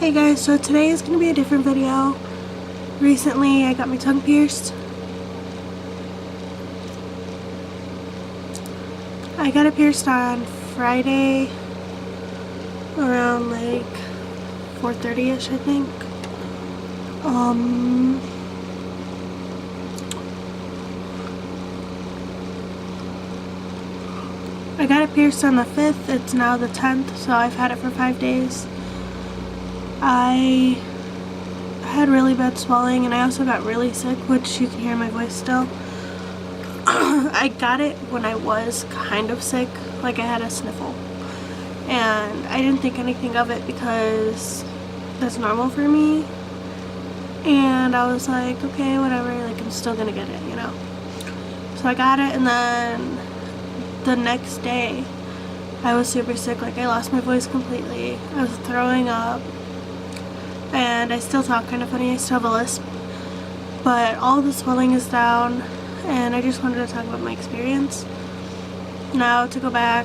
Hey guys, so today is going to be a different video. Recently I got my tongue pierced. I got it pierced on Friday around like 4:30ish, I think. I got it pierced on the 5th. It's now the 10th, so I've had it for 5 days. I had really bad swelling and I also got really sick, which you can hear in my voice still. I got it when I was kind of sick, like I had a sniffle. And I didn't think anything of it because that's normal for me. And I was like, okay, whatever, like I'm still gonna get it, you know. So I got it, and then the next day I was super sick, like I lost my voice completely. I was throwing up. And I still talk kind of funny, I still have a lisp. But all the swelling is down, and I just wanted to talk about my experience. Now, to go back,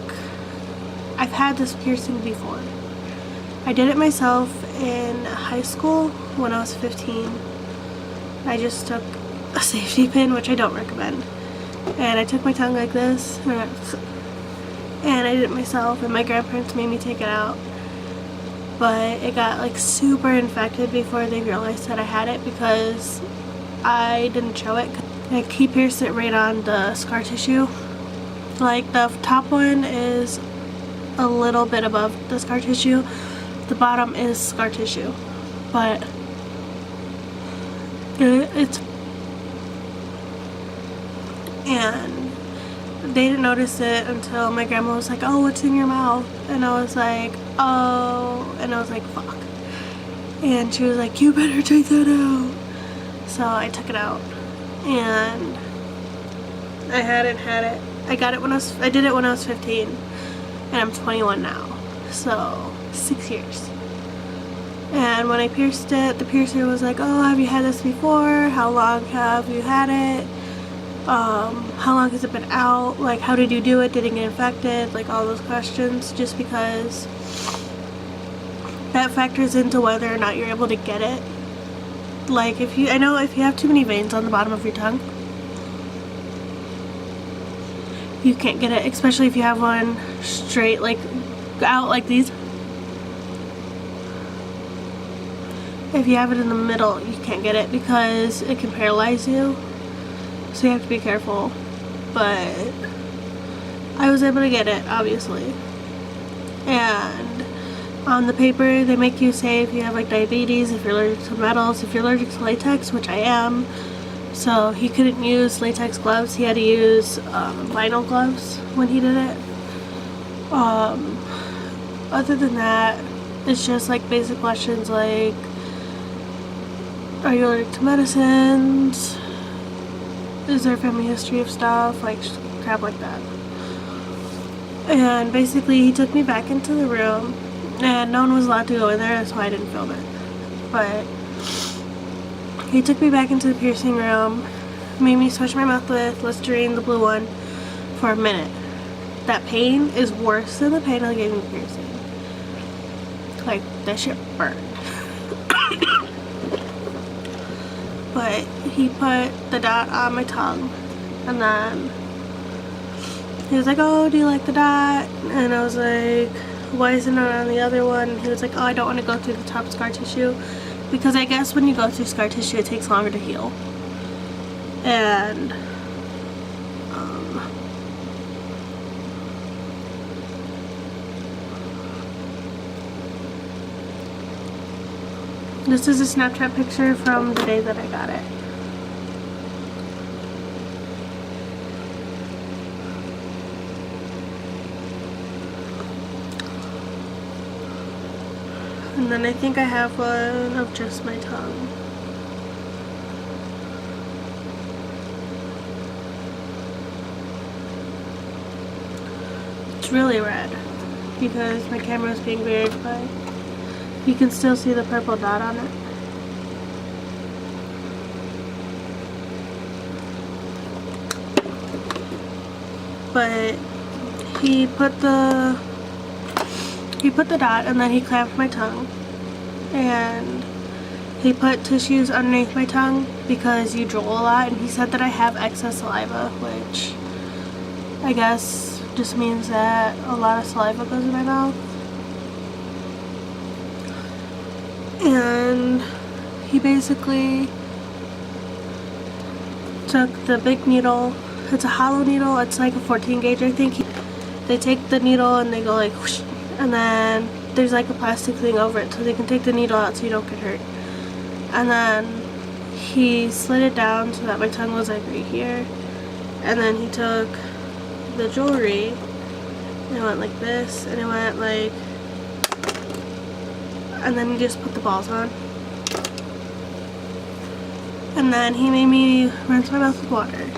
I've had this piercing before. I did it myself in high school when I was 15. I just took a safety pin, which I don't recommend. And I took my tongue like this, and I did it myself, and my grandparents made me take it out. But it got like super infected before they realized that I had it because I didn't show it. Like, he pierced it right on the scar tissue. Like, the top one is a little bit above the scar tissue. The bottom is scar tissue. But it's... And they didn't notice it until my grandma was like, oh, what's in your mouth? And I was like, oh, and I was like, fuck. And she was like, you better take that out. So I took it out, and I hadn't had it. I did it when I was 15, and I'm 21 now, so 6 years. And when I pierced it, the piercer was like, oh, have you had this before? How long have you had it? How long has it been out? Like, how did you do it? Did it get infected? Like, all those questions, just because that factors into whether or not you're able to get it. Like, I know if you have too many veins on the bottom of your tongue, you can't get it, especially if you have one straight, like, out like these. If you have it in the middle, you can't get it because it can paralyze you. So you have to be careful. But I was able to get it, obviously. And on the paper they make you say if you have like diabetes, if you're allergic to metals, if you're allergic to latex, which I am. So he couldn't use latex gloves, he had to use vinyl gloves when he did it. Other than that, it's just like basic questions like, are you allergic to medicines? Is there a family history of stuff? Like, crap like that. And basically he took me back into the room, and no one was allowed to go in there, that's why I didn't film it. But he took me back into the piercing room, made me switch my mouth with Listerine, the blue one, for a minute. That pain is worse than the pain I gave me piercing. Like, that shit burned. But he put the dot on my tongue, and then he was like, oh, do you like the dot? And I was like, why isn't it on the other one? And he was like, oh, I don't want to go through the top scar tissue, because I guess when you go through scar tissue it takes longer to heal. And this is a Snapchat picture from the day that I got it. And then I think I have one of just my tongue. It's really red because my camera is being weird, but you can still see the purple dot on it. But he put the dot, and then he clamped my tongue, and he put tissues underneath my tongue because you drool a lot, and he said that I have excess saliva, which I guess just means that a lot of saliva goes in my mouth. And he basically took the big needle. It's a hollow needle. It's like a 14 gauge, I think. They take the needle and they go like whoosh, and then there's like a plastic thing over it so they can take the needle out so you don't get hurt. And then he slid it down so that my tongue was like right here. And then he took the jewelry and it went like this, and it went like, and then he just put the balls on. And then he made me rinse my mouth with water.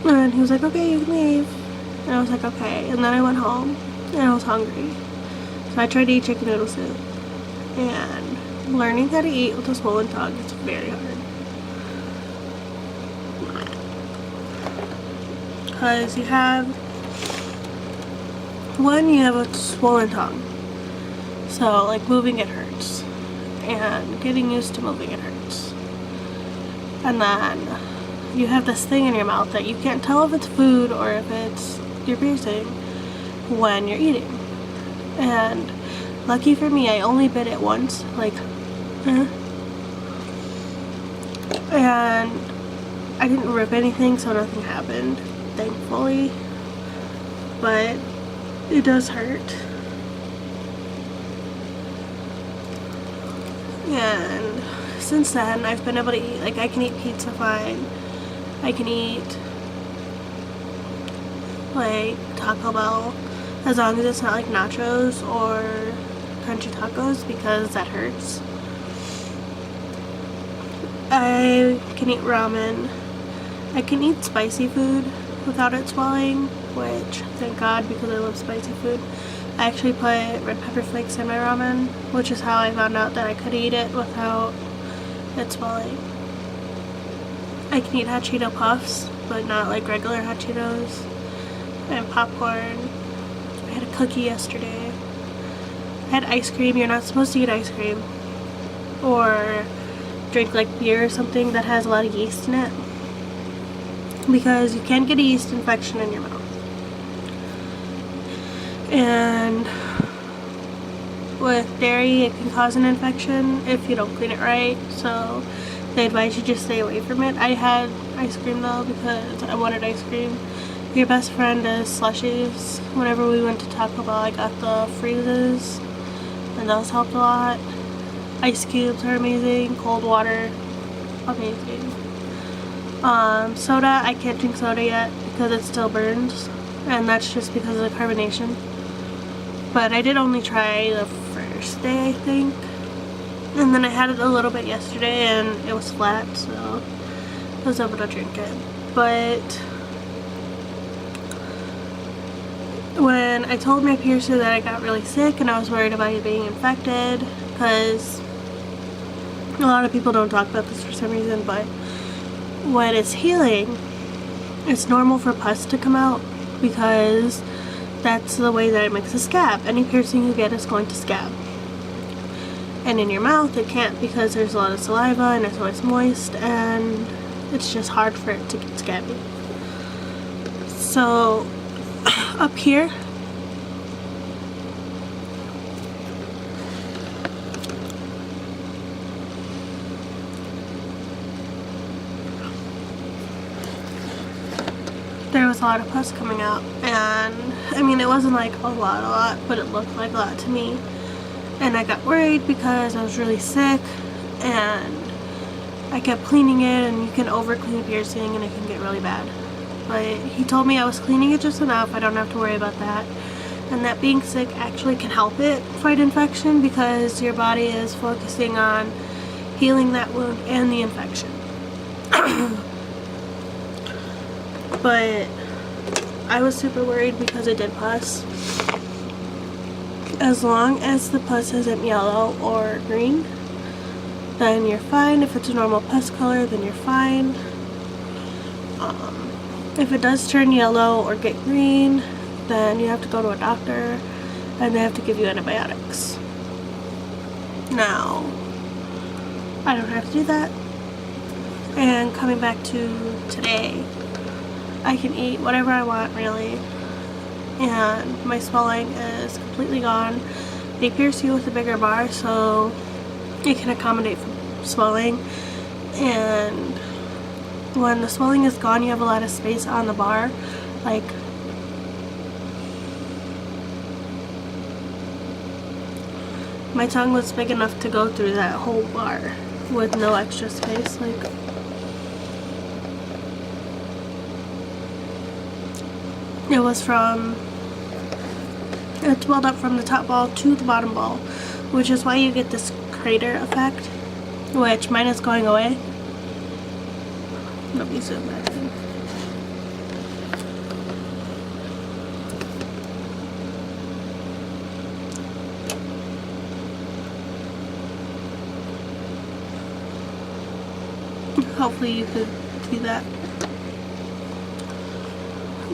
And he was like, okay, you can leave. And I was like, okay. And then I went home and I was hungry. So I tried to eat chicken noodle soup. And learning how to eat with a swollen tongue is very hard. Because you have a swollen tongue. So like moving it hurts. And getting used to moving it hurts. And then you have this thing in your mouth that you can't tell if it's food or if it's your piercing when you're eating. And lucky for me, I only bit it once, like, and I didn't rip anything, so nothing happened, thankfully, but it does hurt. And since then, I've been able to eat, like, I can eat pizza fine. I can eat, like, Taco Bell, as long as it's not, like, nachos or crunchy tacos, because that hurts. I can eat ramen. I can eat spicy food without it swelling, which, thank God, because I love spicy food. I actually put red pepper flakes in my ramen, which is how I found out that I could eat it without it swelling. I can eat hot Cheeto puffs, but not like regular hot Cheetos. And popcorn. I had a cookie yesterday. I had ice cream. You're not supposed to eat ice cream or drink like beer or something that has a lot of yeast in it, because you can get a yeast infection in your mouth. And with dairy, it can cause an infection if you don't clean it right, so they advise you just stay away from it. I had ice cream though because I wanted ice cream. Your best friend does slushies. Whenever we went to Taco Bell, I got the freezes, and those helped a lot. Ice cubes are amazing. Cold water, amazing. Soda, I can't drink soda yet because it still burns, and that's just because of the carbonation. But I did only try the first day, I think. And then I had it a little bit yesterday and it was flat, so I was able to drink it. But when I told my piercer that I got really sick and I was worried about it being infected, because a lot of people don't talk about this for some reason, but when it's healing, it's normal for pus to come out because that's the way that it makes a scab. Any piercing you get is going to scab. And in your mouth it can't, because there's a lot of saliva and it's always moist and it's just hard for it to get scabby. So up here, there was a lot of pus coming out, and I mean, it wasn't like a lot, but it looked like a lot to me. And I got worried because I was really sick and I kept cleaning it, and you can over clean piercing and it can get really bad. But he told me I was cleaning it just enough, I don't have to worry about that. And that being sick actually can help it fight infection, because your body is focusing on healing that wound and the infection. But I was super worried because it did pus. As long as the pus isn't yellow or green, then you're fine. If it's a normal pus color, then you're fine. If it does turn yellow or get green, then you have to go to a doctor and they have to give you antibiotics. Now, I don't have to do that. And coming back to today, I can eat whatever I want, really. And my swelling is completely gone. They pierce you with a bigger bar so it can accommodate for swelling. And when the swelling is gone, you have a lot of space on the bar. Like, my tongue was big enough to go through that whole bar with no extra space. Like, it swelled up from the top ball to the bottom ball, which is why you get this crater effect, which mine is going away. Let me zoom back in. Hopefully you could see that.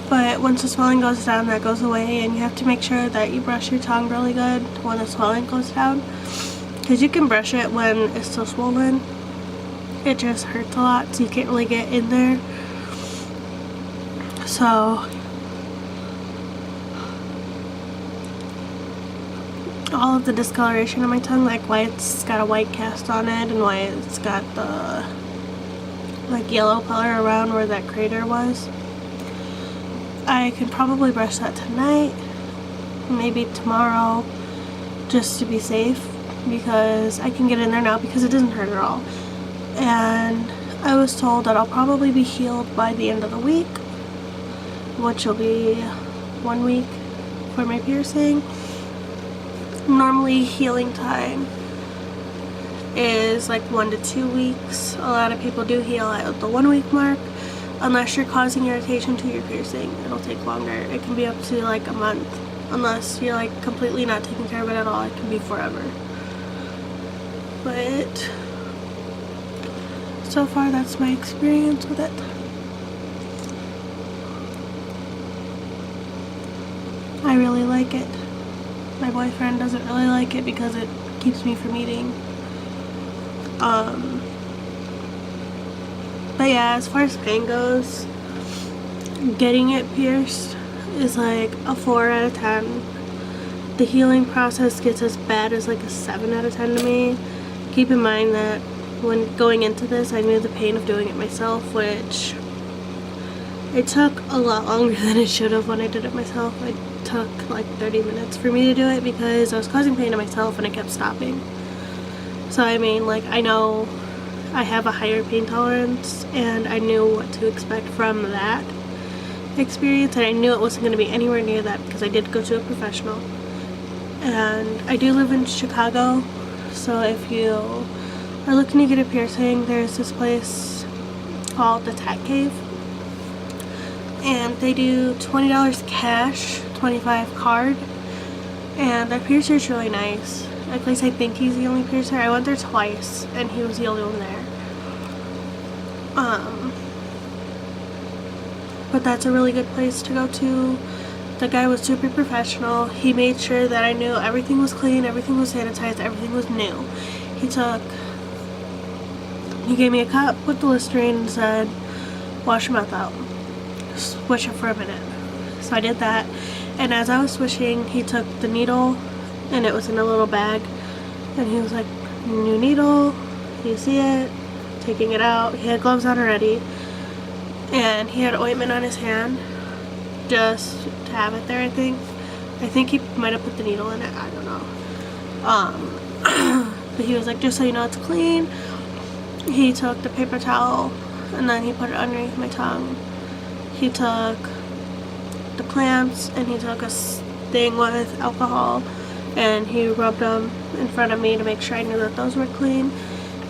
But once the swelling goes down, that goes away, and you have to make sure that you brush your tongue really good when the swelling goes down, because you can brush it when it's still swollen. It just hurts a lot, so you can't really get in there. So all of the discoloration on my tongue, like why it's got a white cast on it and why it's got the like yellow color around where that crater was, I can probably brush that tonight, maybe tomorrow, just to be safe, because I can get in there now because it doesn't hurt at all. And I was told that I'll probably be healed by the end of the week, which will be 1 week for my piercing. Normally healing time is like 1 to 2 weeks. A lot of people do heal at the 1 week mark. Unless you're causing irritation to your piercing, it'll take longer. It can be up to like a month. Unless you're like completely not taking care of it at all, it can be forever. But so far that's my experience with it. I really like it. My boyfriend doesn't really like it because it keeps me from eating. But yeah, as far as pain goes, getting it pierced is like a 4 out of 10. The healing process gets as bad as like a 7 out of 10 to me. Keep in mind that when going into this, I knew the pain of doing it myself, which it took a lot longer than it should have when I did it myself. It took like 30 minutes for me to do it because I was causing pain to myself and it kept stopping. So I mean, like, I know I have a higher pain tolerance, and I knew what to expect from that experience, and I knew it wasn't going to be anywhere near that because I did go to a professional. And I do live in Chicago, so if you are looking to get a piercing, there's this place called the Tat Cave, and they do $20 cash, $25 card, and their piercer is really nice. At least I think he's the only piercer. I went there twice, and he was the only one there. But that's a really good place to go to. The guy was super professional. He made sure that I knew everything was clean, everything was sanitized, everything was new. He gave me a cup with the Listerine and said, wash your mouth out. Swish it for a minute. So I did that, and as I was swishing, he took the needle, and it was in a little bag, and he was like, new needle, you see it, taking it out. He had gloves on already, and he had ointment on his hand just to have it there. I think he might have put the needle in it, I don't know. But he was like, just so you know it's clean. He took the paper towel and then he put it underneath my tongue. He took the clamps and he took a thing with alcohol and he rubbed them in front of me to make sure I knew that those were clean.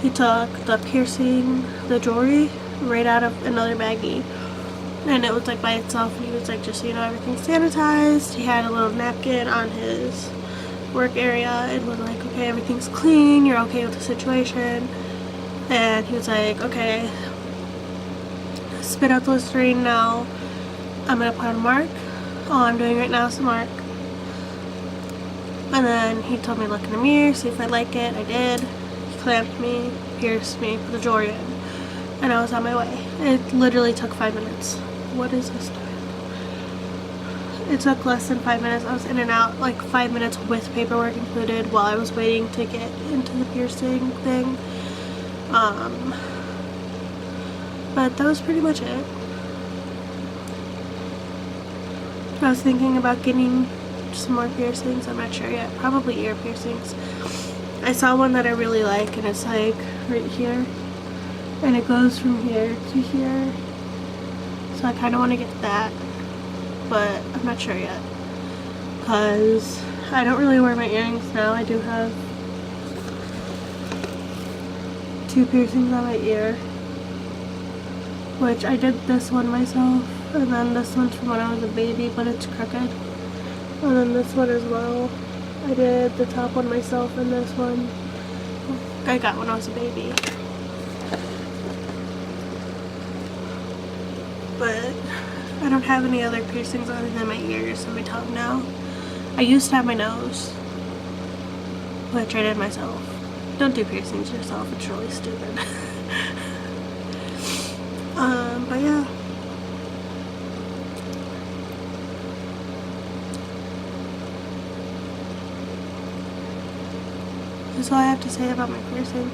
He took the piercing, the jewelry, right out of another baggie, and it was like by itself, and he was like, just so you know, everything's sanitized. He had a little napkin on his work area and was like, okay, everything's clean, you're okay with the situation. And he was like, okay, spit out the Listerine now. I'm gonna put on a mark. All I'm doing right now is a mark. And then he told me to look in the mirror, see if I like it. I did. He clamped me, pierced me, put the jewelry in, and I was on my way. It literally took 5 minutes. What is this time? It took less than 5 minutes. I was in and out, like 5 minutes with paperwork included, while I was waiting to get into the piercing thing. But that was pretty much it. I was thinking about getting some more piercings. I'm not sure yet. Probably ear piercings. I saw one that I really like, and it's like right here, and it goes from here to here, so I kind of want to get that, but I'm not sure yet because I don't really wear my earrings now. I do have 2 piercings on my ear, which I did this one myself, and then this one's from when I was a baby, but it's crooked, and then this one as well. I did the top one myself, and this one I got when I was a baby. But I don't have any other piercings other than my ears and my tongue now. I used to have my nose, which I did myself. Don't do piercings yourself, it's really stupid. But yeah. That's all I have to say about my piercing.